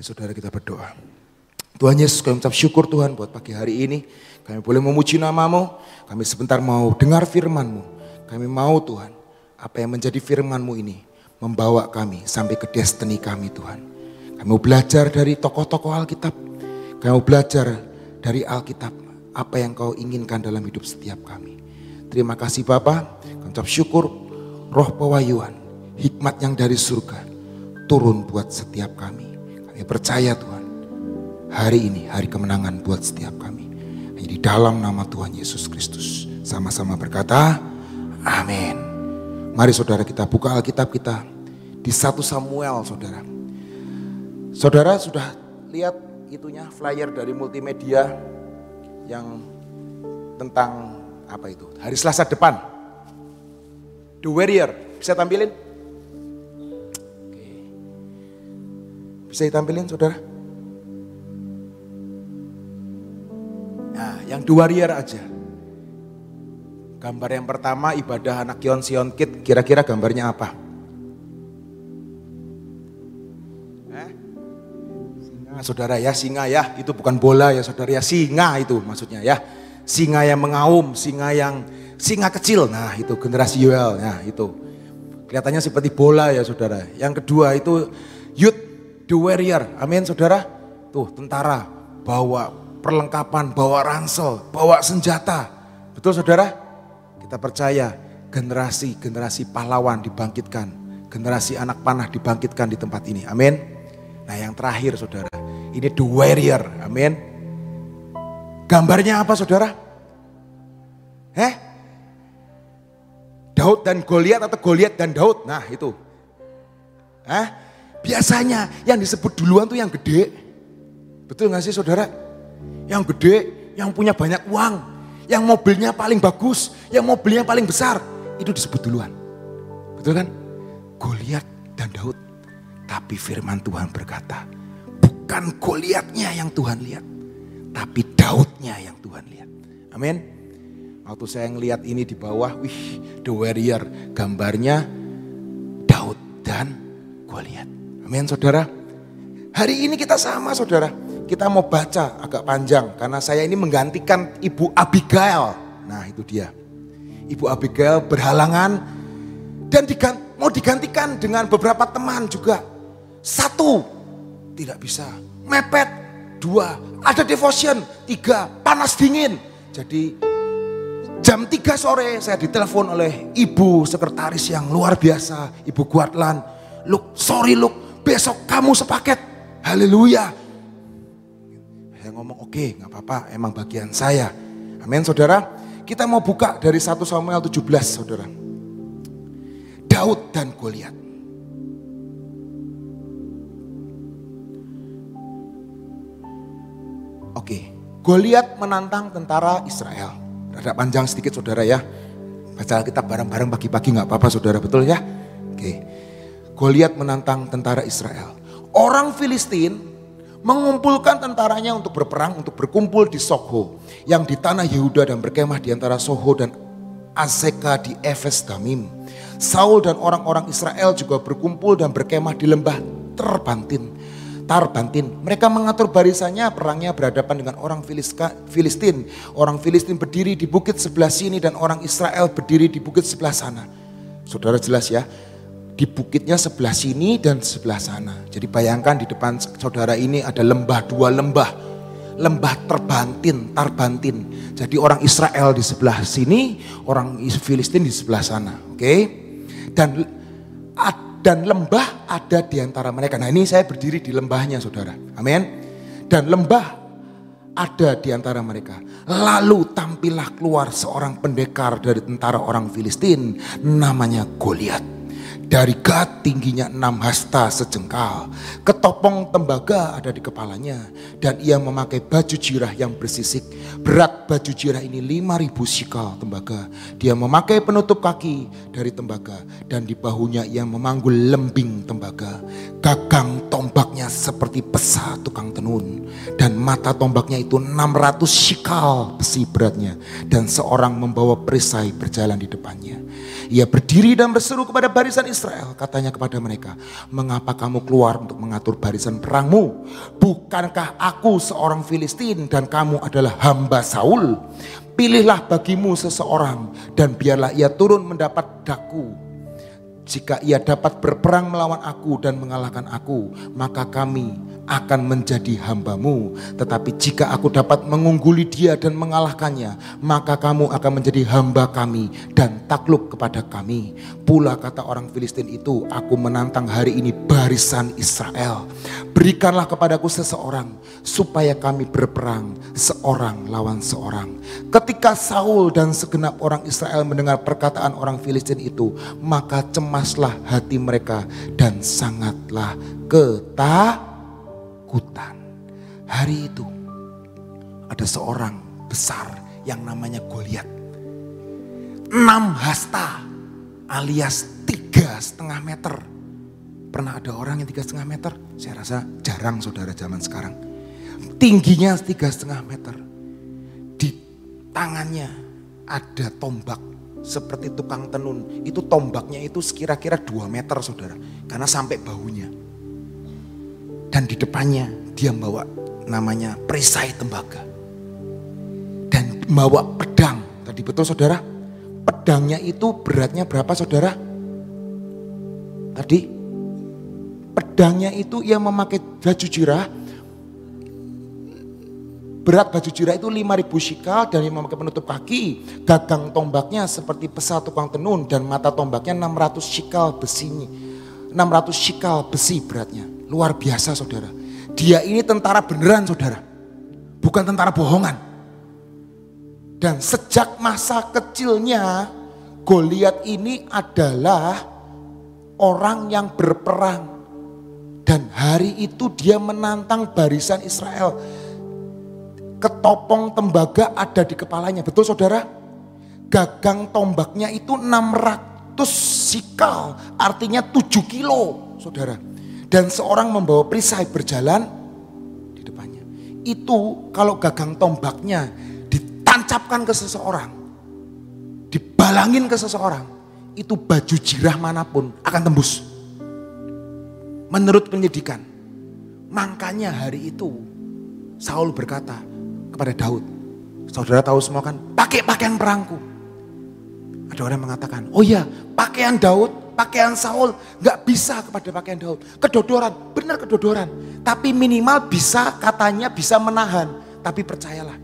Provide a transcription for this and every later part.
Mari saudara kita berdoa. Tuhan Yesus, kami ucap syukur Tuhan buat pagi hari ini. Kami boleh memuji nama-Mu. Kami sebentar mau dengar firman-Mu. Kami mau Tuhan, apa yang menjadi firman-Mu ini membawa kami sampai ke destiny kami Tuhan. Kami mau belajar dari tokoh-tokoh Alkitab. Kami mau belajar dari Alkitab apa yang Kau inginkan dalam hidup setiap kami. Terima kasih Bapa. Kami ucap syukur roh pewahyuan, hikmat yang dari surga turun buat setiap kami. Kami percaya Tuhan, hari ini hari kemenangan buat setiap kami. Hanya di dalam nama Tuhan Yesus Kristus. Sama-sama berkata, amin. Mari saudara kita buka Alkitab kita di 1 Samuel saudara. Saudara sudah lihat itunya flyer dari multimedia yang tentang apa itu? Hari Selasa depan. The Warrior. Bisa tampilin? Oke. Bisa ditampilin saudara? Nah, yang The Warrior aja. Gambar yang pertama ibadah anak Sion Kid, kira-kira gambarnya apa? Singa saudara ya, singa ya, itu bukan bola ya saudara ya, singa itu maksudnya ya. Singa yang mengaum, singa kecil, nah itu generasi Yoel, nah itu. Kelihatannya seperti bola ya saudara. Yang kedua itu Youth The Warrior, amin saudara. Tuh tentara, bawa perlengkapan, bawa ransel, bawa senjata. Betul saudara? Kita percaya generasi pahlawan dibangkitkan. Generasi anak panah dibangkitkan di tempat ini, amin. Nah yang terakhir saudara, ini The Warrior, amin. Gambarnya apa saudara? Daud dan Goliat atau Goliat dan Daud, nah itu. Biasanya yang disebut duluan tuh yang gede. Betul gak sih saudara? Yang gede, yang punya banyak uang, yang mobilnya paling bagus, yang mobilnya paling besar, itu disebut duluan. Betul kan? Goliat dan Daud. Tapi firman Tuhan berkata, bukan Goliatnya yang Tuhan lihat, tapi Daudnya yang Tuhan lihat. Amin. Waktu saya ngelihat ini di bawah, wih, The Warrior, gambarnya Daud dan Goliat. Amin saudara. Hari ini kita sama saudara. Kita mau baca agak panjang karena saya ini menggantikan Ibu Abigail. Nah itu dia. Ibu Abigail berhalangan dan mau digantikan dengan beberapa teman juga. 1, tidak bisa. Mepet. 2, ada devotion. 3, panas dingin. Jadi jam 3 sore saya ditelepon oleh ibu sekretaris yang luar biasa. Ibu Guatlan. Sorry besok kamu sepaket. Haleluya. Saya ngomong oke, gak apa-apa, emang bagian saya. Amin saudara. Kita mau buka dari 1 Samuel 17 saudara. Daud dan Goliat. Oke, Goliat menantang tentara Israel. Rada panjang sedikit saudara ya. Baca Alkitab bareng-bareng pagi-pagi gak apa-apa saudara, betul ya? Oke. Goliat menantang tentara Israel. Orang Filistin mengumpulkan tentaranya untuk berperang, untuk berkumpul di Sokho. Yang di tanah Yehuda dan berkemah di antara Soho dan Azeka di Efes Damim. Saul dan orang-orang Israel juga berkumpul dan berkemah di lembah Tarbantin. Mereka mengatur barisannya, perangnya berhadapan dengan orang Filistin. Orang Filistin berdiri di bukit sebelah sini dan orang Israel berdiri di bukit sebelah sana. Saudara jelas ya, di bukitnya sebelah sini dan sebelah sana. Jadi bayangkan di depan saudara ini ada lembah, 2 lembah. Lembah Tarbantin. Jadi orang Israel di sebelah sini, orang Filistin di sebelah sana. Oke? Dan lembah ada di antara mereka. Nah ini saya berdiri di lembahnya saudara. Amin. Dan lembah ada di antara mereka. Lalu tampillah keluar seorang pendekar dari tentara orang Filistin. Namanya Goliat. Dari Gat tingginya 6 hasta sejengkal. Ketopong tembaga ada di kepalanya. Dan ia memakai baju jirah yang bersisik. Berat baju jirah ini 5.000 sikal tembaga. Dia memakai penutup kaki dari tembaga. Dan di bahunya ia memanggul lembing tembaga. Gagang tombaknya seperti pesa tukang tenun. Dan mata tombaknya itu 600 sikal besi beratnya. Dan seorang membawa perisai berjalan di depannya. Ia berdiri dan berseru kepada barisan Israel. Israel, katanya kepada mereka, mengapa kamu keluar untuk mengatur barisan perangmu? Bukankah aku seorang Filistin dan kamu adalah hamba Saul? Pilihlah bagimu seseorang dan biarlah ia turun mendapat daku. Jika ia dapat berperang melawan aku dan mengalahkan aku, maka kami akan menjadi hambamu. Tetapi jika aku dapat mengungguli dia dan mengalahkannya, maka kamu akan menjadi hamba kami dan takluk kepada kami. Pula kata orang Filistin itu, aku menantang hari ini barisan Israel. Berikanlah kepadaku seseorang supaya kami berperang seorang lawan seorang. Ketika Saul dan segenap orang Israel mendengar perkataan orang Filistin itu, maka cemaslah hati mereka dan sangatlah ketakutan. Hari itu ada seorang besar yang namanya Goliat. 6 hasta alias 3,5 meter. Pernah ada orang yang 3,5 meter? Saya rasa jarang saudara zaman sekarang. Tingginya 3,5 meter. Di tangannya ada tombak seperti tukang tenun. Itu tombaknya itu kira-kira 2 meter saudara. Karena sampai bahunya. Dan di depannya dia membawa namanya perisai tembaga. Dan membawa pedang. Tadi betul saudara? Pedangnya itu beratnya berapa saudara? Tadi? Pedangnya itu ia memakai baju jirah. Berat baju jirah itu 5.000 shikal dan ia memakai penutup kaki. Gagang tombaknya seperti pesa tukang tenun dan mata tombaknya 600 shikal besinya. 600 shikal besi beratnya. Luar biasa saudara. Dia ini tentara beneran saudara. Bukan tentara bohongan. Dan sejak masa kecilnya Goliat ini adalah orang yang berperang. Dan hari itu dia menantang barisan Israel. Ketopong tembaga ada di kepalanya. Betul saudara? Gagang tombaknya itu 600 sikal. Artinya 7 kilo saudara. Dan seorang membawa perisai berjalan di depannya. Itu kalau gagang tombaknya ditancapkan ke seseorang. Dibalangin ke seseorang. Itu baju jirah manapun akan tembus. Menurut penyidikan, makanya hari itu Saul berkata kepada Daud, saudara tahu semua kan, pakai pakaian perangku. Ada orang yang mengatakan, oh iya pakaian Daud, pakaian Saul gak bisa kepada pakaian Daud. Kedodoran, benar kedodoran. Tapi minimal bisa, katanya bisa menahan. Tapi percayalah,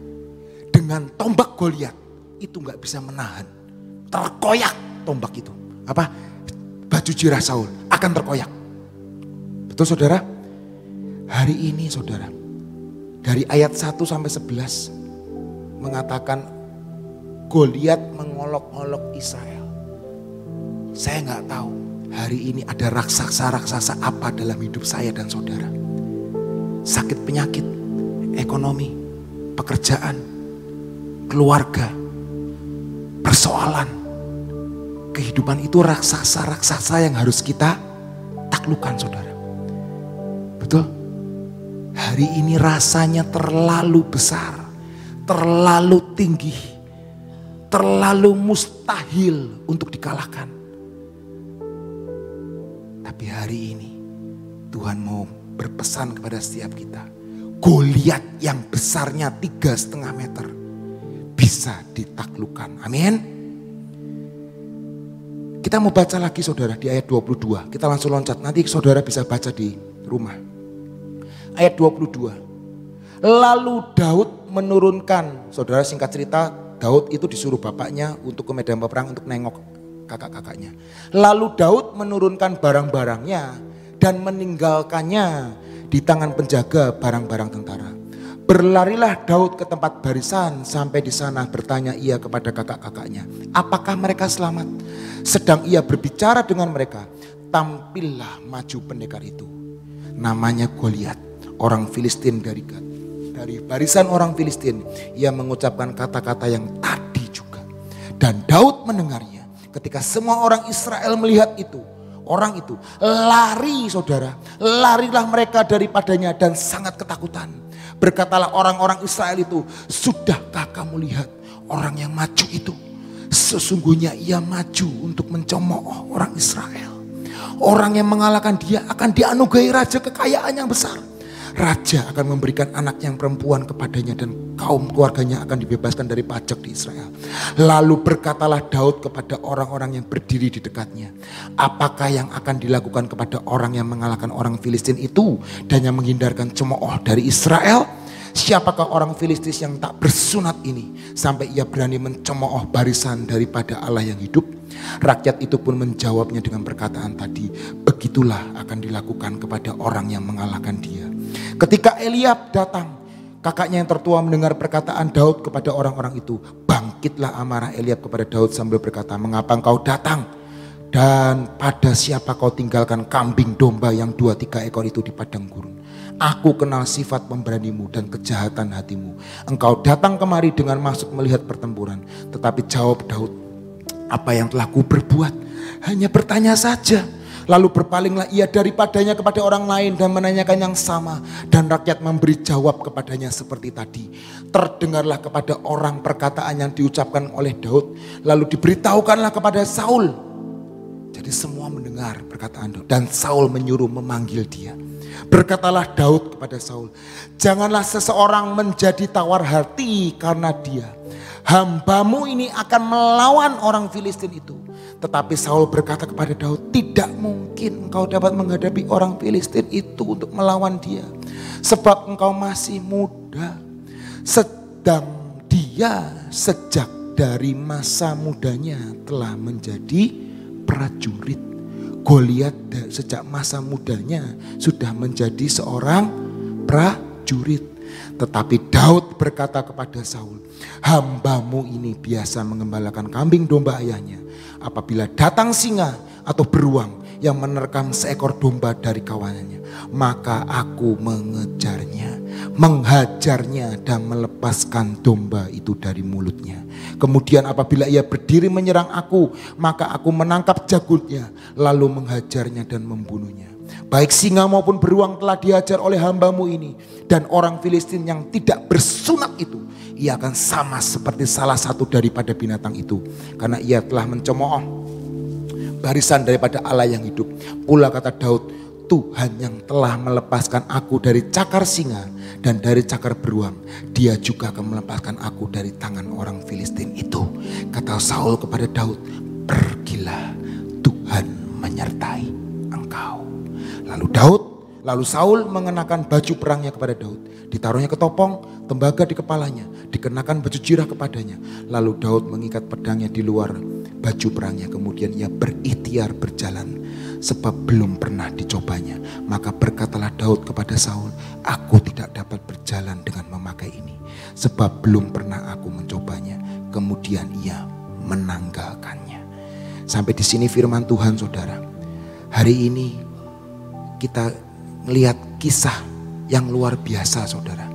dengan tombak Goliat itu gak bisa menahan. Terkoyak tombak itu. Apa? Baju jirah Saul akan terkoyak. Betul saudara? Hari ini saudara, dari ayat 1 sampai 11 mengatakan Goliat mengolok-olok Israel. Saya nggak tahu hari ini ada raksasa-raksasa apa dalam hidup saya dan saudara. Sakit penyakit, ekonomi, pekerjaan, keluarga, persoalan. Kehidupan itu raksasa-raksasa yang harus kita taklukkan saudara. Betul? Hari ini rasanya terlalu besar, terlalu tinggi, terlalu mustahil untuk dikalahkan. Tapi hari ini Tuhan mau berpesan kepada setiap kita. Goliat yang besarnya 3,5 meter bisa ditaklukkan. Amin. Kita mau baca lagi saudara di ayat 22. Kita langsung loncat. Nanti saudara bisa baca di rumah. Ayat 22. Lalu Daud menurunkan, saudara singkat cerita, Daud itu disuruh bapaknya untuk ke medan perang untuk nengok kakak-kakaknya. Lalu Daud menurunkan barang-barangnya dan meninggalkannya di tangan penjaga barang-barang tentara. Berlarilah Daud ke tempat barisan, sampai di sana bertanya ia kepada kakak-kakaknya, apakah mereka selamat? Sedang ia berbicara dengan mereka, tampillah maju pendekar itu. Namanya Goliat. Orang Filistin dari barisan orang Filistin. Ia mengucapkan kata-kata yang tadi juga. Dan Daud mendengarnya. Ketika semua orang Israel melihat itu, orang itu lari saudara. Larilah mereka daripadanya dan sangat ketakutan. Berkatalah orang-orang Israel itu, sudahkah kamu lihat orang yang maju itu? Sesungguhnya ia maju untuk mencemooh orang Israel. Orang yang mengalahkan dia akan dianugerahi raja kekayaan yang besar. Raja akan memberikan anak yang perempuan kepadanya dan kaum keluarganya akan dibebaskan dari pajak di Israel. Lalu berkatalah Daud kepada orang-orang yang berdiri di dekatnya, apakah yang akan dilakukan kepada orang yang mengalahkan orang Filistin itu dan yang menghindarkan cemooh dari Israel? Siapakah orang Filistin yang tak bersunat ini sampai ia berani mencemooh barisan daripada Allah yang hidup? Rakyat itu pun menjawabnya dengan perkataan tadi, begitulah akan dilakukan kepada orang yang mengalahkan dia. Ketika Eliab datang, kakaknya yang tertua mendengar perkataan Daud kepada orang-orang itu, bangkitlah amarah Eliab kepada Daud sambil berkata, mengapa engkau datang? Dan pada siapa kau tinggalkan kambing domba yang 2-3 ekor itu di padang gurun? Aku kenal sifat pemberanimu dan kejahatan hatimu. Engkau datang kemari dengan maksud melihat pertempuran. Tetapi jawab Daud, apa yang telah ku berbuat? Hanya bertanya saja. Lalu berpalinglah ia daripadanya kepada orang lain dan menanyakan yang sama. Dan rakyat memberi jawab kepadanya seperti tadi. Terdengarlah kepada orang perkataan yang diucapkan oleh Daud. Lalu diberitahukanlah kepada Saul. Jadi semua mendengar perkataan Daud. Dan Saul menyuruh memanggil dia. Berkatalah Daud kepada Saul, janganlah seseorang menjadi tawar hati karena dia. Hambamu ini akan melawan orang Filistin itu. Tetapi Saul berkata kepada Daud, tidak mungkin engkau dapat menghadapi orang Filistin itu untuk melawan dia. Sebab engkau masih muda. Sedang dia sejak dari masa mudanya telah menjadi prajurit. Goliat sejak masa mudanya sudah menjadi seorang prajurit. Tetapi Daud berkata kepada Saul, hambamu ini biasa mengembalakan kambing domba ayahnya. Apabila datang singa atau beruang yang menerkam seekor domba dari kawanannya, maka aku mengejarnya, menghajarnya dan melepaskan domba itu dari mulutnya. Kemudian apabila ia berdiri menyerang aku, maka aku menangkap jagutnya, lalu menghajarnya dan membunuhnya. Baik singa maupun beruang telah dihajar oleh hambamu ini. Dan orang Filistin yang tidak bersunat itu, ia akan sama seperti salah satu daripada binatang itu. Karena ia telah mencemooh barisan daripada Allah yang hidup. Pula kata Daud, Tuhan yang telah melepaskan aku dari cakar singa dan dari cakar beruang, dia juga akan melepaskan aku dari tangan orang Filistin itu. Kata Saul kepada Daud, pergilah, Tuhan menyertai engkau. Lalu Saul mengenakan baju perangnya kepada Daud. Ditaruhnya ketopong, tembaga di kepalanya, dikenakan baju jirah kepadanya. Lalu Daud mengikat pedangnya di luar baju perangnya. Kemudian ia berikhtiar berjalan, sebab belum pernah dicobanya. Maka berkatalah Daud kepada Saul, aku tidak dapat berjalan dengan memakai ini, sebab belum pernah aku mencobanya. Kemudian ia menanggalkannya. Sampai di sini firman Tuhan, saudara. Hari ini kita melihat kisah yang luar biasa, saudara.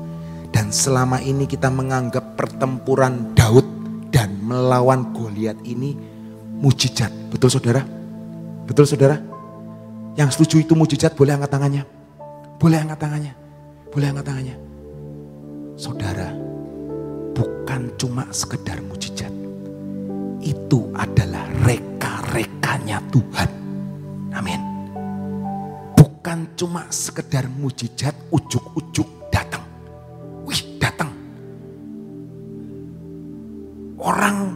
Dan selama ini kita menganggap pertempuran Daud dan melawan Goliat ini mujizat. Betul saudara? Betul saudara? Yang setuju itu mujizat boleh angkat tangannya. Boleh angkat tangannya. Boleh angkat tangannya. Saudara, bukan cuma sekedar mujizat. Itu adalah reka-rekanya Tuhan. Amin. Bukan cuma sekedar mujizat, ujuk-ujuk datang. Wih, datang. Orang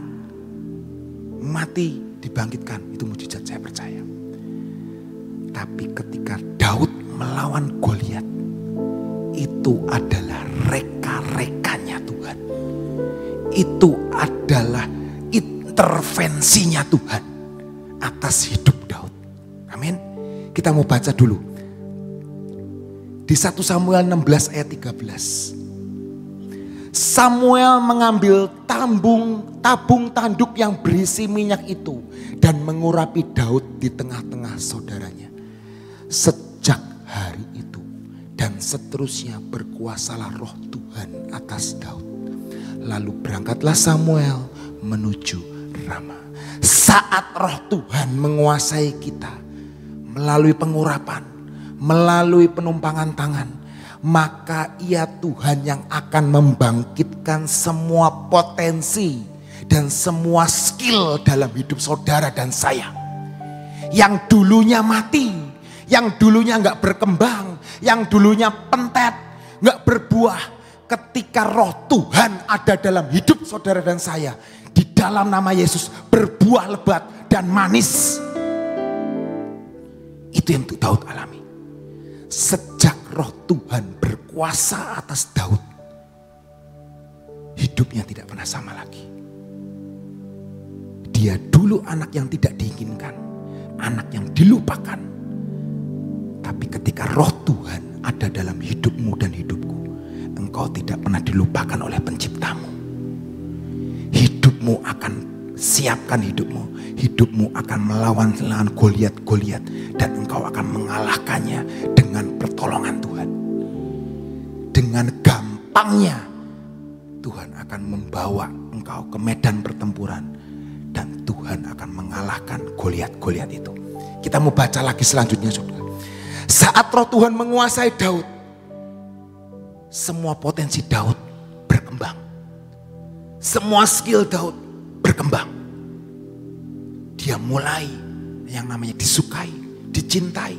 mati dibangkitkan, itu mujizat, saya percaya. Tapi ketika Daud melawan Goliat, itu adalah reka-rekanya Tuhan. Itu adalah intervensinya Tuhan atas hidup Daud. Amin. Kita mau baca dulu. Di 1 Samuel 16 ayat 13. Samuel mengambil tabung tanduk yang berisi minyak itu dan mengurapi Daud di tengah-tengah saudaranya. Sejak hari itu dan seterusnya berkuasalah roh Tuhan atas Daud. Lalu berangkatlah Samuel menuju Rama. Saat roh Tuhan menguasai kita melalui pengurapan, melalui penumpangan tangan, maka ia Tuhan yang akan membangkitkan semua potensi dan semua skill dalam hidup saudara dan saya. Yang dulunya mati, yang dulunya nggak berkembang, yang dulunya pentet, nggak berbuah. Ketika roh Tuhan ada dalam hidup saudara dan saya, di dalam nama Yesus berbuah lebat dan manis. Itu yang Daud alami. Sejak roh Tuhan berkuasa atas Daud, hidupnya tidak pernah sama lagi. Dia dulu anak yang tidak diinginkan, anak yang dilupakan. Tapi ketika roh Tuhan ada dalam hidupmu dan hidupku, engkau tidak pernah dilupakan oleh penciptamu. Hidupmu akan siapkan hidupmu. Hidupmu akan melawan Goliat, dan engkau akan mengalahkannya dengan pertolongan Tuhan. Dengan gampangnya Tuhan akan membawa engkau ke medan pertempuran dan Tuhan akan mengalahkan Goliat itu. Kita mau baca lagi selanjutnya, saudara. Saat roh Tuhan menguasai Daud, semua potensi Daud berkembang. Semua skill Daud berkembang. Dia mulai yang namanya disukai, dicintai,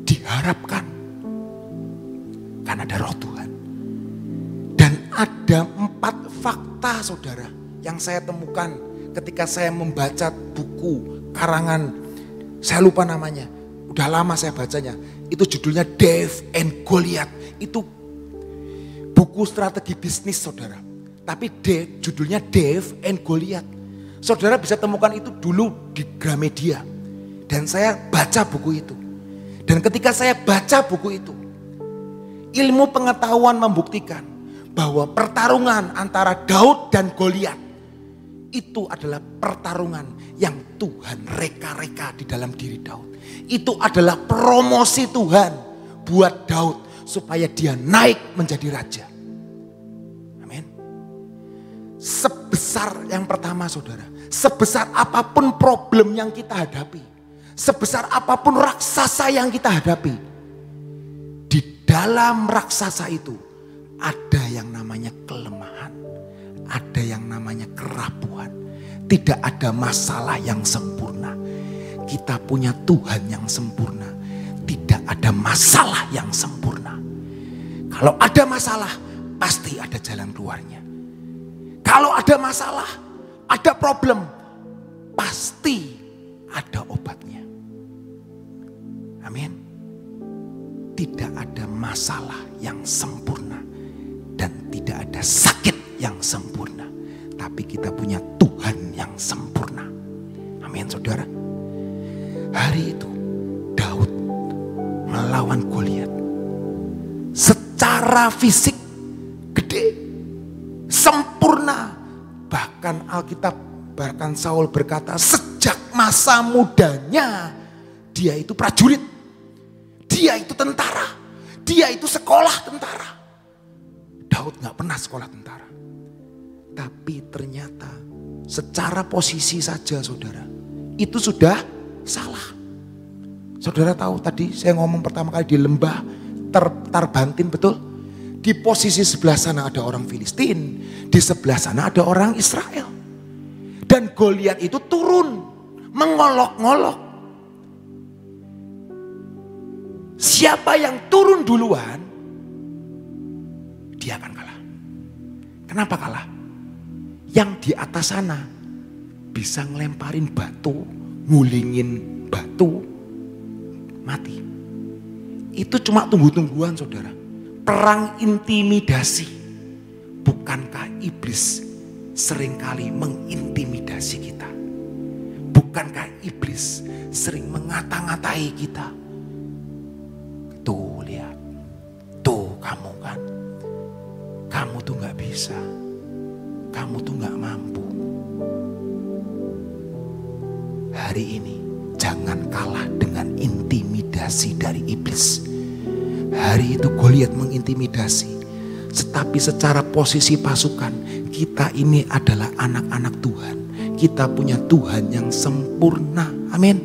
diharapkan. Karena ada roh Tuhan. Dan ada 4 fakta saudara yang saya temukan ketika saya membaca buku karangan, saya lupa namanya, udah lama saya bacanya. Itu judulnya Dave and Goliath. Itu buku strategi bisnis saudara. Tapi judulnya Dave and Goliath. Saudara bisa temukan itu dulu di Gramedia. Dan saya baca buku itu. Dan ketika saya baca buku itu, ilmu pengetahuan membuktikan bahwa pertarungan antara Daud dan Goliat itu adalah pertarungan yang Tuhan reka-reka di dalam diri Daud. Itu adalah promosi Tuhan buat Daud supaya dia naik menjadi raja. Amin. Sebesar yang pertama saudara, sebesar apapun problem yang kita hadapi, sebesar apapun raksasa yang kita hadapi, di dalam raksasa itu ada yang namanya kelemahan, ada yang namanya kerapuhan. Tidak ada masalah yang sempurna. Kita punya Tuhan yang sempurna. Tidak ada masalah yang sempurna. Kalau ada masalah, pasti ada jalan keluarnya. Kalau ada masalah, ada problem, pasti ada obatnya. Amin. Tidak ada masalah yang sempurna dan tidak ada sakit yang sempurna. Tapi kita punya Tuhan yang sempurna. Amin saudara. Hari itu Daud melawan Goliat. Secara fisik gede, sempurna. Bahkan Alkitab, bahkan Saul berkata sejak masa mudanya dia itu prajurit. Dia itu tentara. Dia itu sekolah tentara. Daud gak pernah sekolah tentara. Tapi ternyata secara posisi saja saudara, itu sudah salah. Saudara tahu tadi saya ngomong pertama kali di lembah Tarbantin, betul? Di posisi sebelah sana ada orang Filistin, di sebelah sana ada orang Israel. Dan Goliat itu turun, mengolok-ngolok. Siapa yang turun duluan, dia akan kalah. Kenapa kalah? Yang di atas sana bisa ngelemparin batu, ngulingin batu, mati. Itu cuma tunggu-tungguan saudara. Perang intimidasi. Bukankah iblis seringkali mengintimidasi kita? Bukankah iblis sering mengata-ngatai kita? Tuh lihat, tuh kamu kan, kamu tuh gak bisa, kamu tuh gak mampu. Hari ini jangan kalah dengan intimidasi dari iblis. Hari itu Goliat mengintimidasi. Tetapi secara posisi pasukan, kita ini adalah anak-anak Tuhan. Kita punya Tuhan yang sempurna. Amin.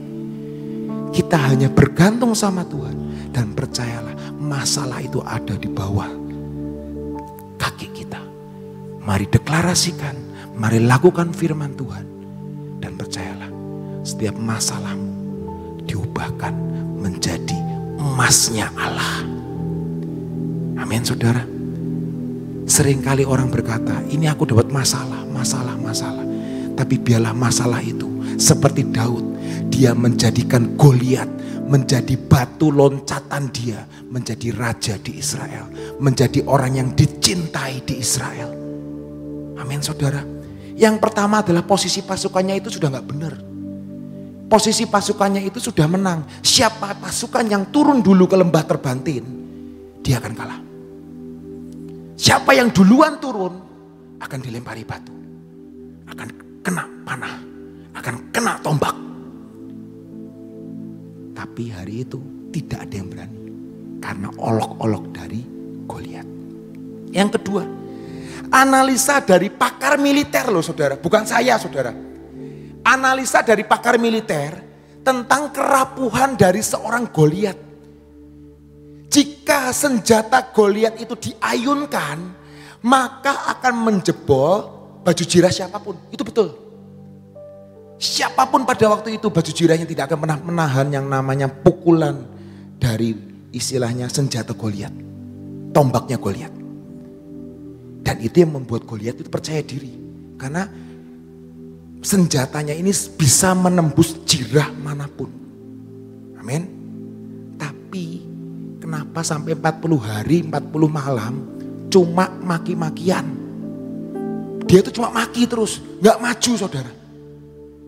Kita hanya bergantung sama Tuhan. Dan percayalah, masalah itu ada di bawah kaki kita. Mari deklarasikan, mari lakukan firman Tuhan. Dan percayalah, setiap masalahmu bahkan menjadi emasnya Allah. Amin saudara. Seringkali orang berkata, ini aku dapat masalah. Tapi biarlah masalah itu seperti Daud. Dia menjadikan Goliat menjadi batu loncatan dia. Menjadi raja di Israel. Menjadi orang yang dicintai di Israel. Amin saudara. Yang pertama adalah posisi pasukannya itu sudah gak benar. Posisi pasukannya itu sudah menang. Siapa pasukan yang turun dulu ke lembah terbantin, dia akan kalah. Siapa yang duluan turun akan dilempari batu. Akan kena panah. Akan kena tombak. Tapi hari itu tidak ada yang berani. Karena olok-olok dari Goliat. Yang kedua, analisa dari pakar militer loh saudara. Bukan saya saudara. Analisa dari pakar militer tentang kerapuhan dari seorang Goliat. Jika senjata Goliat itu diayunkan, maka akan menjebol baju jirah siapapun. Itu betul. Siapapun pada waktu itu baju jirahnya tidak akan pernah menahan yang namanya pukulan dari istilahnya senjata Goliat. Tombaknya Goliat. Dan itu yang membuat Goliat itu percaya diri. Karena senjatanya ini bisa menembus jirah manapun. Amin. Tapi kenapa sampai 40 hari 40 malam cuma maki-makian. Dia itu cuma maki terus. Gak maju saudara.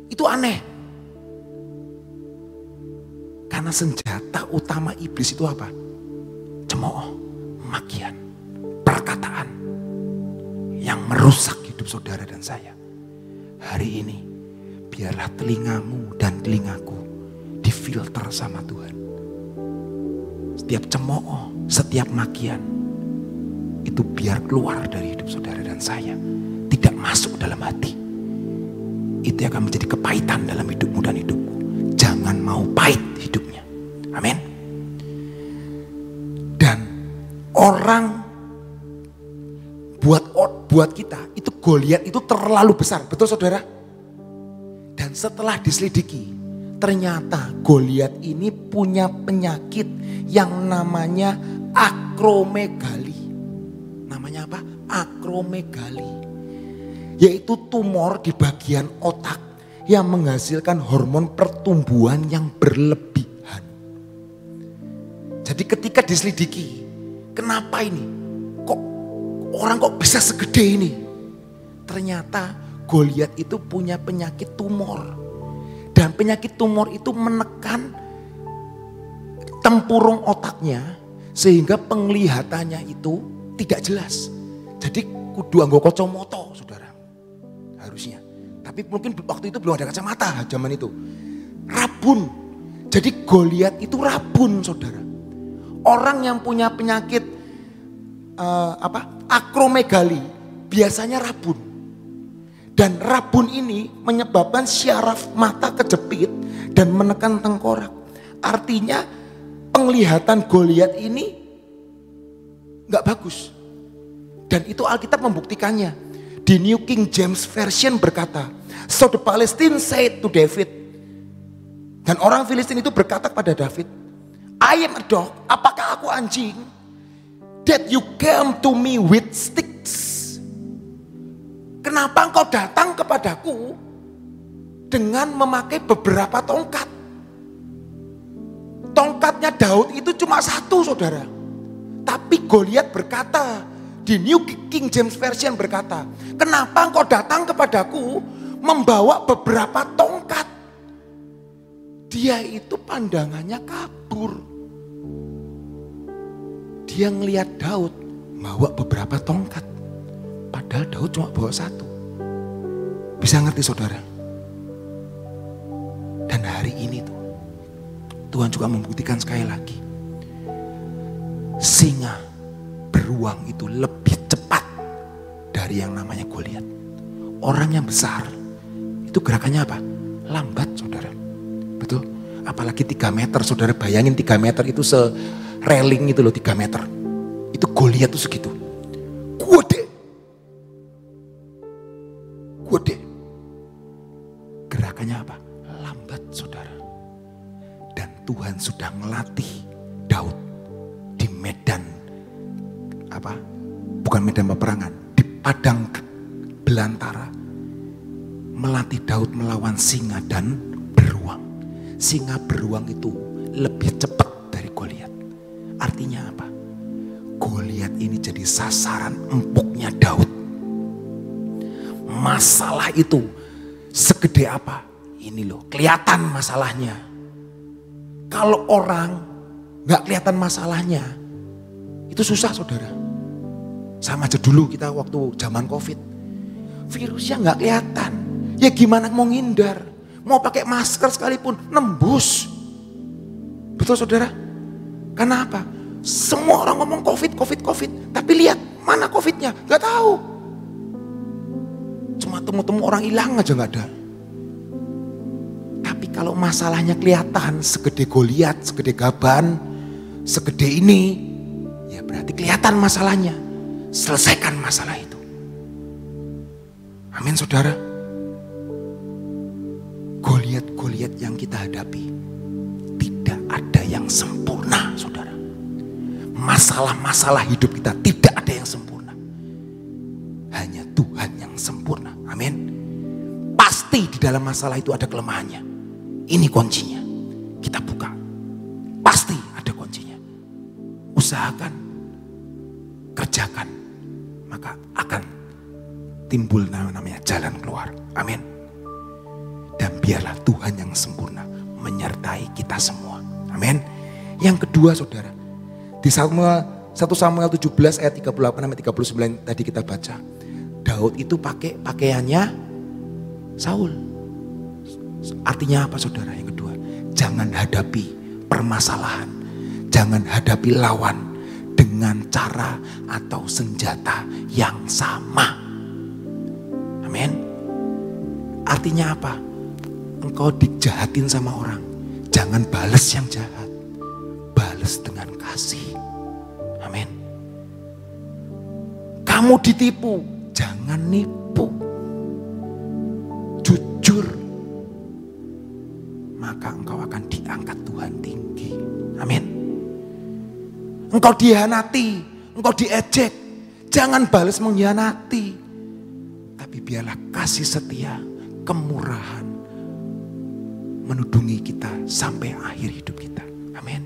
Itu aneh. Karena senjata utama iblis itu apa? Cemooh, makian, perkataan yang merusak hidup saudara dan saya. Hari ini biarlah telingamu dan telingaku difilter sama Tuhan. Setiap cemooh, setiap makian itu biar keluar dari hidup saudara dan saya. Tidak masuk dalam hati. Itu akan menjadi kepahitan dalam hidupmu dan hidupku. Jangan mau pahit hidupnya. Amin. Dan orang buat kita itu Goliat itu terlalu besar. Betul saudara? Dan setelah diselidiki, ternyata Goliat ini punya penyakit yang namanya akromegali. Namanya apa? Akromegali. Yaitu tumor di bagian otak yang menghasilkan hormon pertumbuhan yang berlebihan. Jadi ketika diselidiki, kenapa ini? Orang kok bisa segede ini? Ternyata Goliat itu punya penyakit tumor. Dan penyakit tumor itu menekan tempurung otaknya sehingga penglihatannya itu tidak jelas. Jadi kudu anggo kacamata, saudara. Harusnya. Tapi mungkin waktu itu belum ada kacamata zaman itu. Rabun. Jadi Goliat itu rabun, saudara. Orang yang punya penyakit akromegali biasanya rabun. Dan rabun ini menyebabkan syaraf mata kejepit dan menekan tengkorak. Artinya penglihatan Goliat ini gak bagus. Dan itu Alkitab membuktikannya. Di New King James Version berkata, so the Palestine said to David. Dan orang Filistin itu berkata kepada David, I am a dog, apakah aku anjing? That you came to me with sticks. Kenapa engkau datang kepadaku dengan memakai beberapa tongkat? Tongkatnya Daud itu cuma satu saudara. Tapi Goliat berkata, di New King James Version berkata, kenapa engkau datang kepadaku membawa beberapa tongkat? Dia itu pandangannya kabur. Dia ngelihat Daud bawa beberapa tongkat. Padahal Daud cuma bawa satu. Bisa ngerti saudara? Dan hari ini tuh Tuhan juga membuktikan sekali lagi. Singa beruang itu lebih cepat dari yang namanya Goliat. Orang yang besar itu gerakannya apa? Lambat saudara. Betul? Apalagi 3 meter saudara, bayangin 3 meter itu se-railing itu loh 3 meter. Itu Goliat tuh segitu. Gede. Gerakannya apa? Lambat saudara. Dan Tuhan sudah melatih Daud di medan bukan medan peperangan, di padang belantara, melatih Daud melawan singa dan beruang. Singa beruang itu lebih cepat dari Goliat. Artinya apa? Goliat ini jadi sasaran empuknya Daud. Masalah itu segede apa? Ini loh, kelihatan masalahnya. Kalau orang gak kelihatan masalahnya, itu susah saudara. Sama aja dulu kita waktu zaman COVID. Virusnya gak kelihatan. Ya gimana mau ngindar. Mau pakai masker sekalipun nembus. Betul saudara? Karena apa? Semua orang ngomong COVID. Tapi lihat mana COVIDnya? Gak tahu. Cuma temu-temu orang hilang aja gak ada. Tapi kalau masalahnya kelihatan segede Goliat, segede Gaban, segede ini, ya berarti kelihatan masalahnya. Selesaikan masalah itu. Amin saudara. Goliat yang kita hadapi tidak ada yang sempurna saudara. Masalah-masalah hidup kita tidak ada yang sempurna. Hanya Tuhan yang sempurna. Amin. Pasti di dalam masalah itu ada kelemahannya. Ini kuncinya. Kita buka. Pasti ada kuncinya. Usahakan. Kerjakan. Maka akan timbul namanya jalan keluar. Amin. Dan biarlah Tuhan yang sempurna menyertai kita semua. Amin. Yang kedua saudara. Di 1 Samuel 17 ayat 38 sampai 39 tadi kita baca. Daud itu pakai pakaiannya Saul. Artinya apa saudara? Yang kedua, jangan hadapi permasalahan. Jangan hadapi lawan dengan cara atau senjata yang sama. Amin. Artinya apa? Engkau dijahatin sama orang. Jangan bales yang jahat. Bales dengan kasih. Amin. Kamu ditipu. Jangan nipu. Jujur. Maka engkau akan diangkat Tuhan tinggi. Amin. Engkau dihianati, engkau diejek. Jangan balas mengkhianati. Tapi biarlah kasih setia, kemurahan menudungi kita sampai akhir hidup kita. Amin.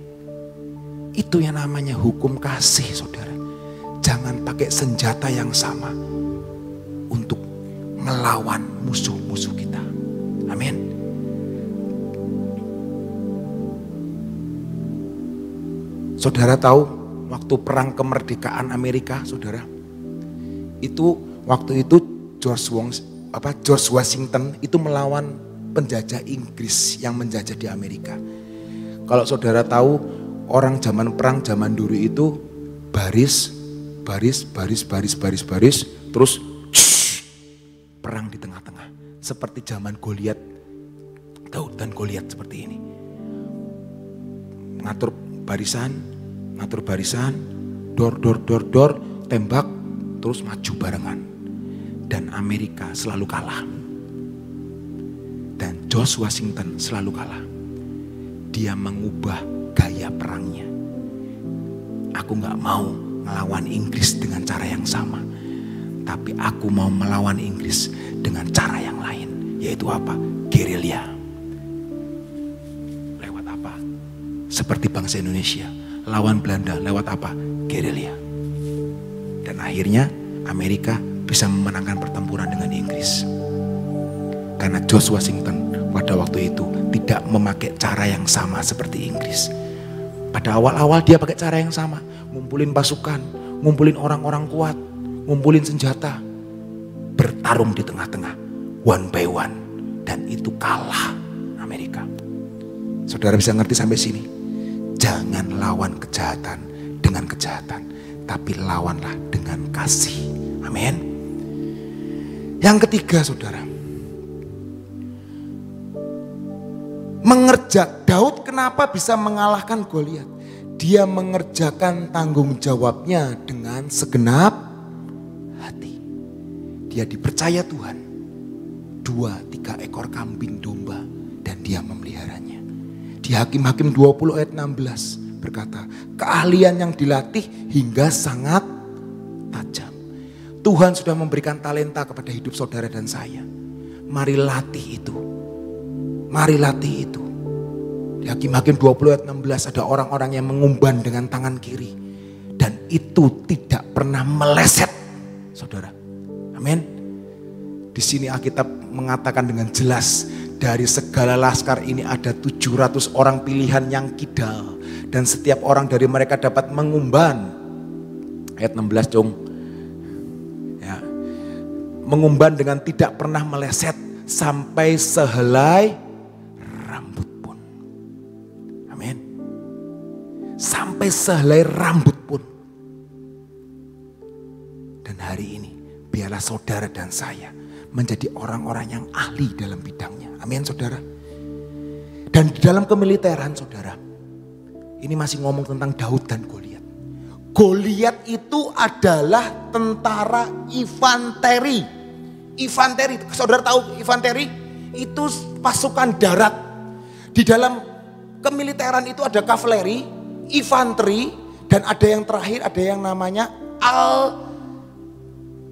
Itu yang namanya hukum kasih saudara. Jangan pakai senjata yang sama untuk melawan musuh-musuh kita. Amin. Saudara tahu waktu perang kemerdekaan Amerika, saudara, itu waktu itu George Washington itu melawan penjajah Inggris yang menjajah di Amerika. Kalau saudara tahu orang zaman perang zaman dulu itu baris, terus perang di tengah-tengah. Seperti zaman Goliat, Daud dan Goliat seperti ini. Ngatur barisan, dor, tembak, terus maju barengan. Dan Amerika selalu kalah. Dan George Washington selalu kalah. Dia mengubah gaya perangnya. Aku gak mau melawan Inggris dengan cara yang sama. Tapi aku mau melawan Inggris dengan cara yang lain. Yaitu apa? Gerilya. Lewat apa? Seperti bangsa Indonesia. Lawan Belanda lewat apa? Gerilya. Dan akhirnya Amerika bisa memenangkan pertempuran dengan Inggris. Karena George Washington pada waktu itu tidak memakai cara yang sama seperti Inggris. Pada awal-awal dia pakai cara yang sama. Ngumpulin pasukan, ngumpulin orang-orang kuat, ngumpulin senjata. Bertarung di tengah-tengah, one by one. Dan itu kalah Amerika. Saudara bisa ngerti sampai sini? Jangan lawan kejahatan dengan kejahatan, tapi lawanlah dengan kasih. Amin. Yang ketiga saudara, Daud kenapa bisa mengalahkan Goliat? Dia mengerjakan tanggung jawabnya dengan segenap hati. Dia dipercaya Tuhan 2-3 ekor kambing domba dan dia memeliharanya. Di Hakim-Hakim 20 ayat 16 berkata, keahlian yang dilatih hingga sangat tajam. Tuhan sudah memberikan talenta kepada hidup saudara dan saya. Mari latih itu. Mari latih itu. Di Hakim-Hakim 20 ayat 16 ada orang-orang yang mengumban dengan tangan kiri. Dan itu tidak pernah meleset, saudara. Amin. Di sini Alkitab mengatakan dengan jelas, dari segala laskar ini ada 700 orang pilihan yang kidal. Dan setiap orang dari mereka dapat mengumban. Ayat 16 cung. Ya. Mengumban dengan tidak pernah meleset sampai sehelai rambut pun. Amin. Sampai sehelai rambut pun. Dan hari ini biarlah saudara dan saya menjadi orang-orang yang ahli dalam bidangnya. Amin saudara. Dan di dalam kemiliteran saudara, ini masih ngomong tentang Daud dan Goliat. Goliat itu adalah tentara infanteri. Infanteri, saudara tahu infanteri? Itu pasukan darat. Di dalam kemiliteran itu ada kavaleri, infanteri, dan ada yang terakhir ada yang namanya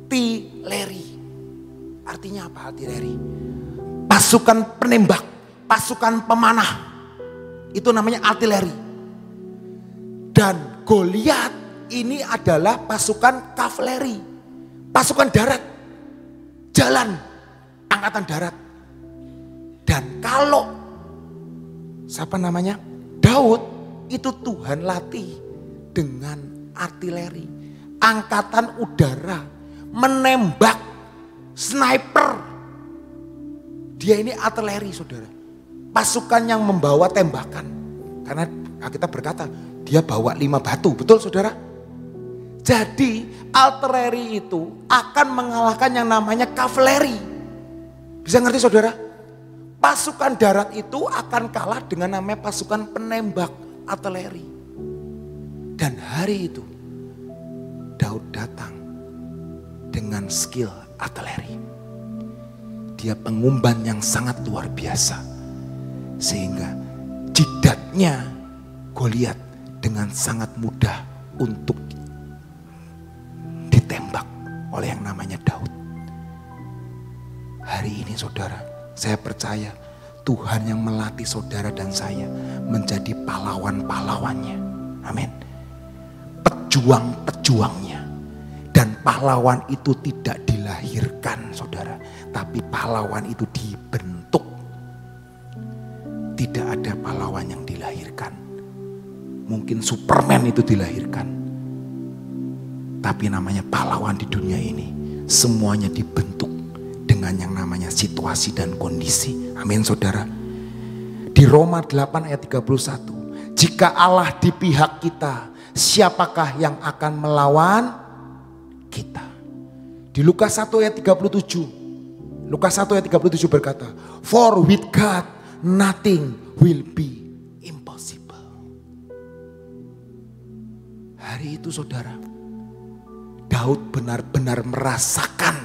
artileri. Artinya apa artileri? Pasukan penembak, pasukan pemanah. Itu namanya artileri. Dan Goliat ini adalah pasukan kavaleri. Pasukan darat. Jalan. Angkatan darat. Dan kalau siapa namanya? Daud itu Tuhan latih dengan artileri. Angkatan udara. Menembak. Sniper. Dia ini artileri saudara. Pasukan yang membawa tembakan. Karena kita berkata dia bawa 5 batu. Betul saudara? Jadi artileri itu akan mengalahkan yang namanya kavaleri. Bisa ngerti saudara? Pasukan darat itu akan kalah dengan namanya pasukan penembak artileri. Dan hari itu Daud datang dengan skill artileri. Dia pengumban yang sangat luar biasa. Sehingga jidatnya Goliat dengan sangat mudah untuk ditembak oleh yang namanya Daud. Hari ini saudara, saya percaya Tuhan yang melatih saudara dan saya menjadi pahlawan-pahlawannya. Amin. Pejuang-pejuangnya. Dan pahlawan itu tidak dilahirkan saudara. Tapi pahlawan itu dibentuk. Tidak ada pahlawan yang dilahirkan. Mungkin Superman itu dilahirkan. Tapi namanya pahlawan di dunia ini. Semuanya dibentuk dengan yang namanya situasi dan kondisi. Amin saudara. Di Roma 8 ayat 31. Jika Allah di pihak kita, siapakah yang akan melawan kita? Di Lukas 1 ayat 37. Lukas 1 ayat 37 berkata, for with God nothing will be impossible. Hari itu saudara, Daud benar-benar merasakan.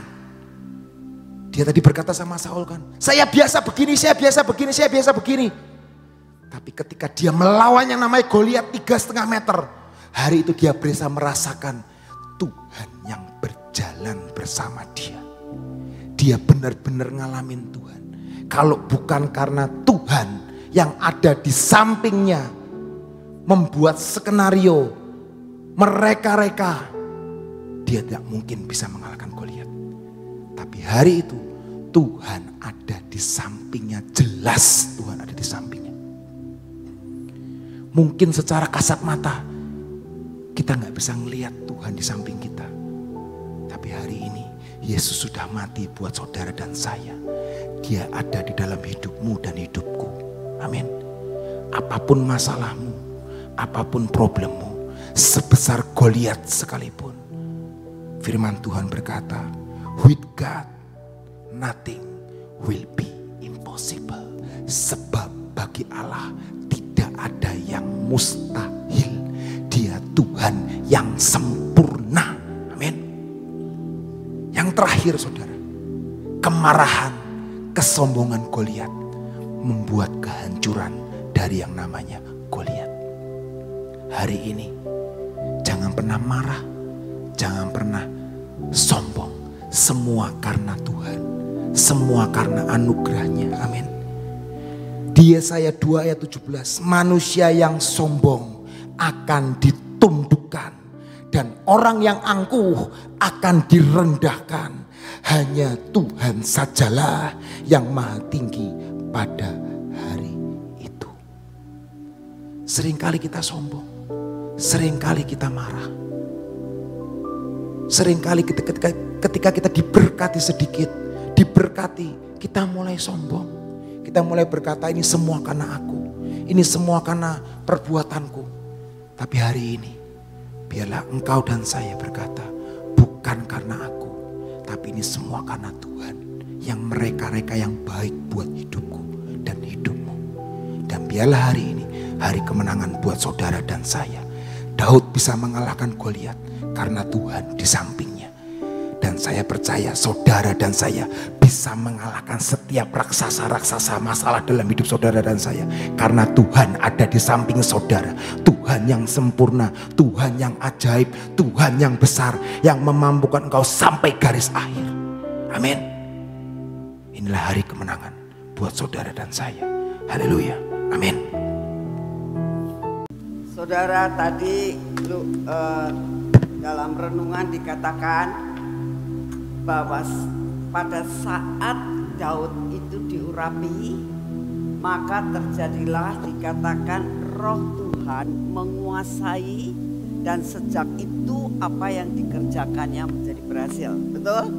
Dia tadi berkata sama Saul kan, saya biasa begini, saya biasa begini, saya biasa begini. Tapi ketika dia melawan yang namanya Goliat 3,5 meter. Hari itu dia bisa merasakan Tuhan yang berjalan bersama dia. Dia benar-benar ngalamin Tuhan. Kalau bukan karena Tuhan yang ada di sampingnya membuat skenario mereka-reka, dia tidak mungkin bisa mengalahkan Goliat. Tapi hari itu Tuhan ada di sampingnya, jelas Tuhan ada di sampingnya. Mungkin secara kasat mata kita nggak bisa ngelihat Tuhan di samping kita. Tapi hari ini Yesus sudah mati buat saudara dan saya. Dia ada di dalam hidupmu dan hidupku. Amin. Apapun masalahmu, apapun problemmu, sebesar Goliat sekalipun, firman Tuhan berkata, with God nothing will be impossible. Sebab bagi Allah tidak ada yang mustahil. Dia Tuhan yang sempurna. Amin. Yang terakhir saudara, kemarahan, kesombongan Goliat membuat kehancuran dari yang namanya Goliat. Hari ini jangan pernah marah, jangan pernah sombong. Semua karena Tuhan, semua karena anugerahnya. Amin. Di Yesaya 2 ayat 17, manusia yang sombong akan ditundukkan dan orang yang angkuh akan direndahkan. Hanya Tuhan sajalah yang maha tinggi pada hari itu. Seringkali kita sombong, seringkali kita marah, seringkali ketika kita diberkati sedikit, diberkati, kita mulai sombong. Kita mulai berkata ini semua karena aku, ini semua karena perbuatanku. Tapi hari ini biarlah engkau dan saya berkata, bukan karena aku, tapi ini semua karena Tuhan yang mereka-reka yang baik buat hidupku dan hidupmu. Dan biarlah hari ini hari kemenangan buat saudara dan saya. Daud bisa mengalahkan Goliat karena Tuhan di sampingnya. Dan saya percaya saudara dan saya bisa mengalahkan setiap raksasa-raksasa masalah dalam hidup saudara dan saya. Karena Tuhan ada di samping saudara. Tuhan yang sempurna, Tuhan yang ajaib, Tuhan yang besar, yang memampukan engkau sampai garis akhir. Amin. Inilah hari kemenangan buat saudara dan saya. Haleluya. Amin. Saudara, tadi dalam renungan dikatakan bahwa pada saat Daud itu diurapi, maka terjadilah dikatakan roh Tuhan menguasai, dan sejak itu apa yang dikerjakannya menjadi berhasil. Betul?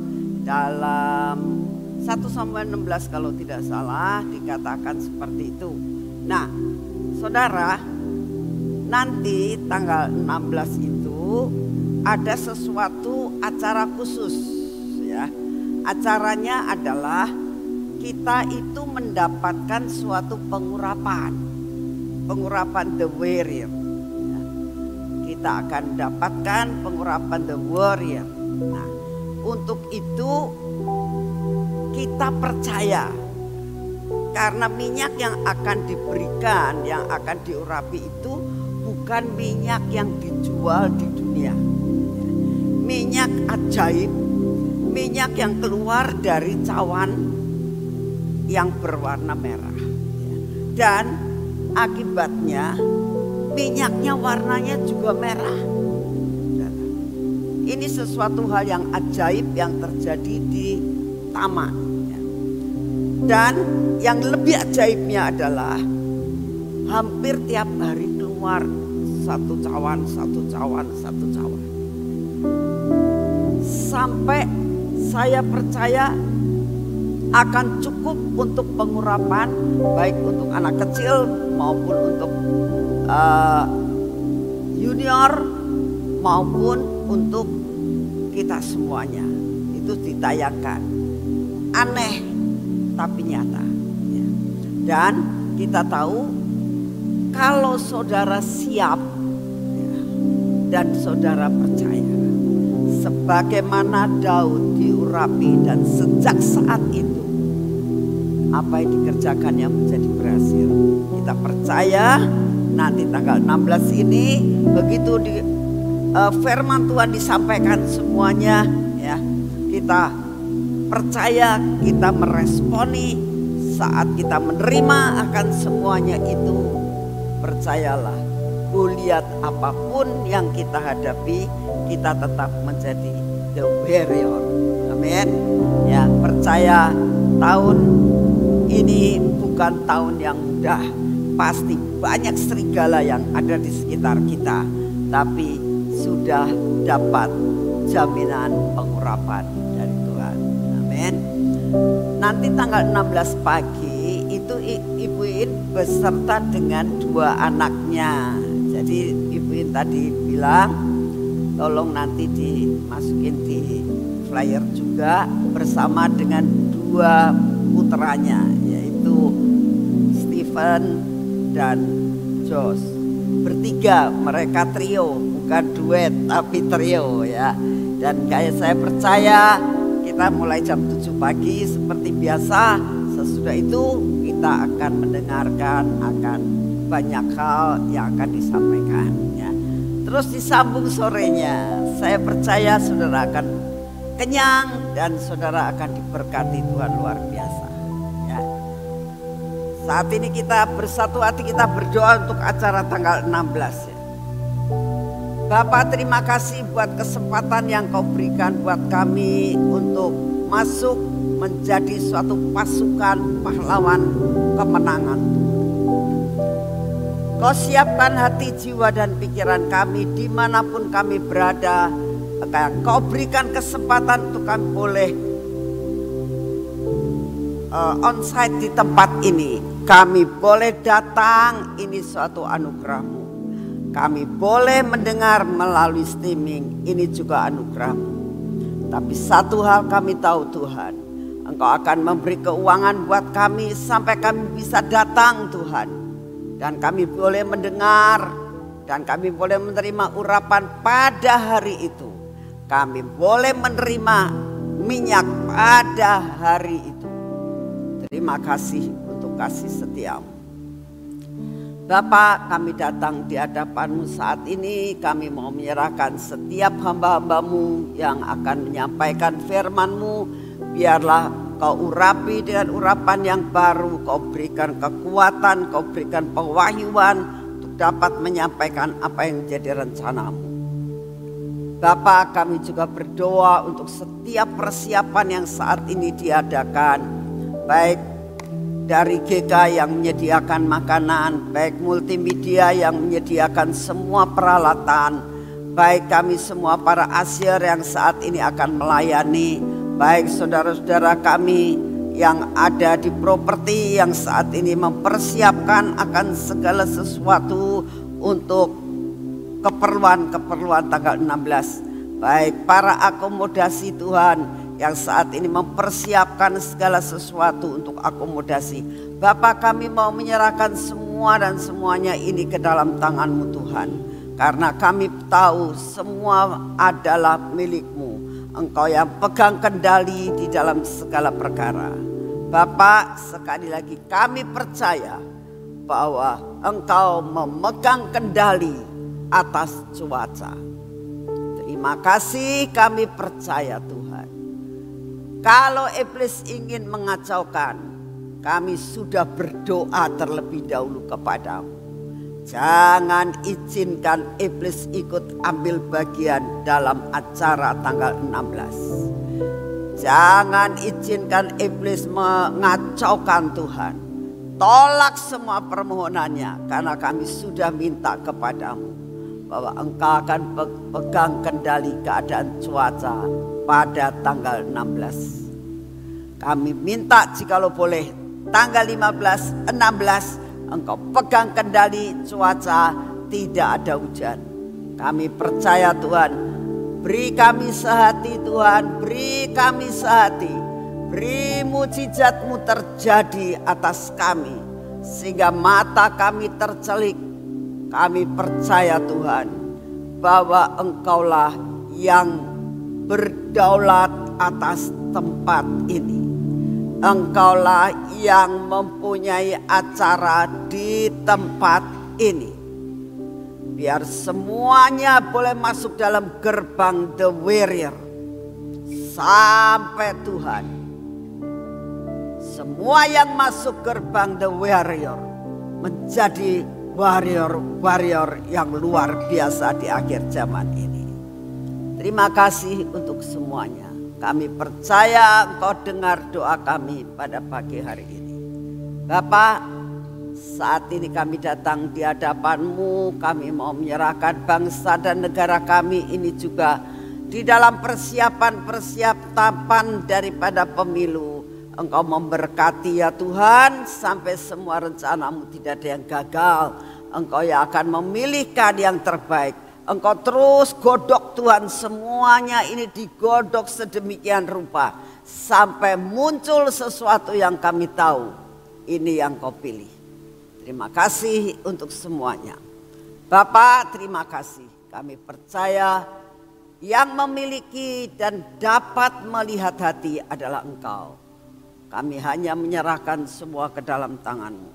Dalam 1 Samuel 16 kalau tidak salah dikatakan seperti itu. Nah, saudara, nanti tanggal 16 itu ada sesuatu acara khusus. Ya, acaranya adalah kita itu mendapatkan suatu pengurapan the warrior. Ya, kita akan dapatkan pengurapan the warrior. Nah, untuk itu kita percaya karena minyak yang akan diberikan, yang akan diurapi itu bukan minyak yang dijual di dunia. Minyak ajaib, minyak yang keluar dari cawan yang berwarna merah. Dan akibatnya minyaknya warnanya juga merah. Ini sesuatu hal yang ajaib yang terjadi di taman. Dan yang lebih ajaibnya adalah hampir tiap hari keluar satu cawan. Sampai saya percaya akan cukup untuk pengurapan, baik untuk anak kecil maupun untuk junior maupun untuk kita semuanya. Itu ditayangkan. Aneh tapi nyata. Dan kita tahu kalau saudara siap dan saudara percaya, sebagaimana Daud diurapi dan sejak saat itu apa yang dikerjakannya menjadi berhasil. Kita percaya nanti tanggal 16 ini begitu firman Tuhan disampaikan semuanya, ya, kita percaya, kita meresponi saat kita menerima akan semuanya itu. Percayalah, Goliat apapun yang kita hadapi, kita tetap menjadi the warrior. Amin. Ya, percaya tahun ini bukan tahun yang mudah. Pasti banyak serigala yang ada di sekitar kita, tapi sudah dapat jaminan pengurapan dari Tuhan. Amin. Nanti tanggal 16 pagi itu Ibu In beserta dengan 2 anaknya. Jadi Ibu In tadi bilang tolong nanti dimasukin di flyer juga bersama dengan 2 putranya, yaitu Stephen dan Jos. Bertiga, mereka trio, bukan duet tapi trio, ya. Dan kayak saya percaya kita mulai jam 7 pagi seperti biasa. Sesudah itu kita akan mendengarkan akan banyak hal yang akan disampaikan ya. Terus disambung sorenya, saya percaya saudara akan kenyang dan saudara akan diberkati Tuhan luar biasa ya. Saat ini kita bersatu hati, kita berdoa untuk acara tanggal 16 ya. Bapak, terima kasih buat kesempatan yang kau berikan buat kami untuk masuk menjadi suatu pasukan pahlawan kemenangan. Kau siapkan hati, jiwa dan pikiran kami dimanapun kami berada. Kau berikan kesempatan untuk kami boleh onsite di tempat ini. Kami boleh datang, ini suatu anugerah-Mu. Kami boleh mendengar melalui streaming, ini juga anugerah-Mu. Tapi satu hal kami tahu Tuhan, Engkau akan memberi keuangan buat kami sampai kami bisa datang Tuhan. Dan kami boleh mendengar dan kami boleh menerima urapan pada hari itu. Kami boleh menerima minyak pada hari itu. Terima kasih untuk kasih setia-Mu. Bapak, kami datang di hadapan-Mu saat ini. Kami mau menyerahkan setiap hamba-hamba-Mu yang akan menyampaikan firman-Mu. Biarlah Kau urapi dengan urapan yang baru. Kau berikan kekuatan, Kau berikan pewahyuan untuk dapat menyampaikan apa yang menjadi rencana-Mu. Bapak, kami juga berdoa untuk setiap persiapan yang saat ini diadakan. Baik dari GK yang menyediakan makanan, baik multimedia yang menyediakan semua peralatan, baik kami semua para asyir yang saat ini akan melayani, baik saudara-saudara kami yang ada di properti yang saat ini mempersiapkan akan segala sesuatu untuk keperluan tanggal 16. Baik para akomodasi Tuhan yang saat ini mempersiapkan segala sesuatu untuk akomodasi. Bapak, kami mau menyerahkan semua dan semuanya ini ke dalam tangan-Mu Tuhan. Karena kami tahu semua adalah milik-Mu. Engkau yang pegang kendali di dalam segala perkara. Bapak, sekali lagi kami percaya bahwa Engkau memegang kendali atas cuaca. Terima kasih, kami percaya Tuhan. Kalau iblis ingin mengacaukan, kami sudah berdoa terlebih dahulu kepadamu. Jangan izinkan iblis ikut ambil bagian dalam acara tanggal 16. Jangan izinkan iblis mengacaukan Tuhan. Tolak semua permohonannya karena kami sudah minta kepadamu bahwa Engkau akan pegang kendali keadaan cuaca pada tanggal 16. Kami minta jikalau boleh tanggal 15, 16 Engkau pegang kendali cuaca, tidak ada hujan. Kami percaya Tuhan, beri kami sehati Tuhan, beri kami sehati. Beri mujizat-Mu terjadi atas kami sehingga mata kami tercelik. Kami percaya Tuhan bahwa Engkaulah yang berdaulat atas tempat ini. Engkaulah yang mempunyai acara di tempat ini. Biar semuanya boleh masuk dalam gerbang The Warrior. Sampai Tuhan, semua yang masuk gerbang The Warrior menjadi warrior yang luar biasa di akhir zaman ini. Terima kasih untuk semuanya. Kami percaya Engkau dengar doa kami pada pagi hari ini. Bapak, saat ini kami datang di hadapan-Mu. Kami mau menyerahkan bangsa dan negara kami ini juga di dalam persiapan daripada pemilu. Engkau memberkati ya Tuhan sampai semua rencana-Mu tidak ada yang gagal. Engkau yang akan memilihkan yang terbaik. Engkau terus godok Tuhan, semuanya ini digodok sedemikian rupa sampai muncul sesuatu yang kami tahu ini yang Kau pilih. Terima kasih untuk semuanya. Bapak, terima kasih. Kami percaya yang memiliki dan dapat melihat hati adalah Engkau. Kami hanya menyerahkan semua ke dalam tangan-Mu.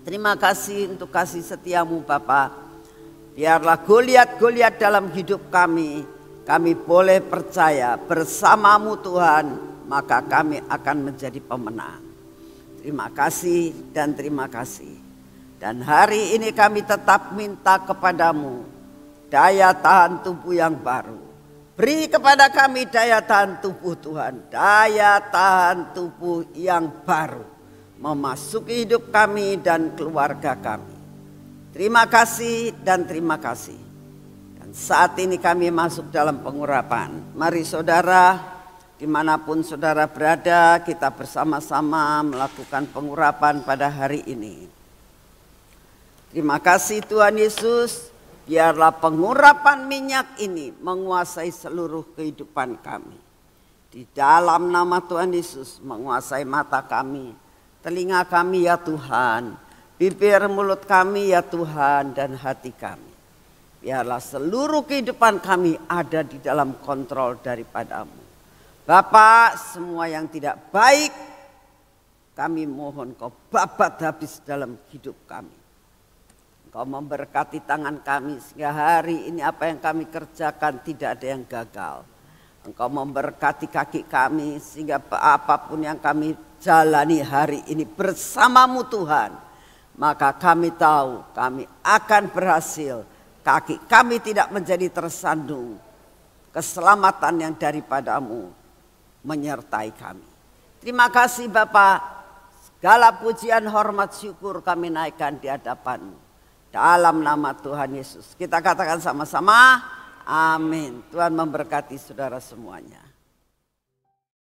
Terima kasih untuk kasih setiamu Bapa. Biarlah Goliat-Goliat dalam hidup kami boleh percaya bersamamu Tuhan, maka kami akan menjadi pemenang. Terima kasih dan terima kasih. Dan hari ini kami tetap minta kepadamu daya tahan tubuh yang baru. Beri kepada kami daya tahan tubuh Tuhan, daya tahan tubuh yang baru memasuki hidup kami dan keluarga kami. Terima kasih dan terima kasih. Dan saat ini kami masuk dalam pengurapan. Mari saudara, dimanapun saudara berada, kita bersama-sama melakukan pengurapan pada hari ini. Terima kasih Tuhan Yesus, biarlah pengurapan minyak ini menguasai seluruh kehidupan kami. Di dalam nama Tuhan Yesus, menguasai mata kami, telinga kami ya Tuhan, bibir mulut kami ya Tuhan, dan hati kami. Biarlah seluruh kehidupan kami ada di dalam kontrol daripadamu. Bapa, semua yang tidak baik kami mohon Kau babat habis dalam hidup kami. Kau memberkati tangan kami sehingga hari ini apa yang kami kerjakan tidak ada yang gagal. Engkau memberkati kaki kami sehingga apapun yang kami jalani hari ini bersamamu Tuhan, maka kami tahu kami akan berhasil. Kaki kami tidak menjadi tersandung. Keselamatan yang daripadamu menyertai kami. Terima kasih Bapa. Segala pujian, hormat, syukur kami naikkan di hadapan-Mu. Dalam nama Tuhan Yesus. Kita katakan sama-sama, amin. Tuhan memberkati saudara semuanya.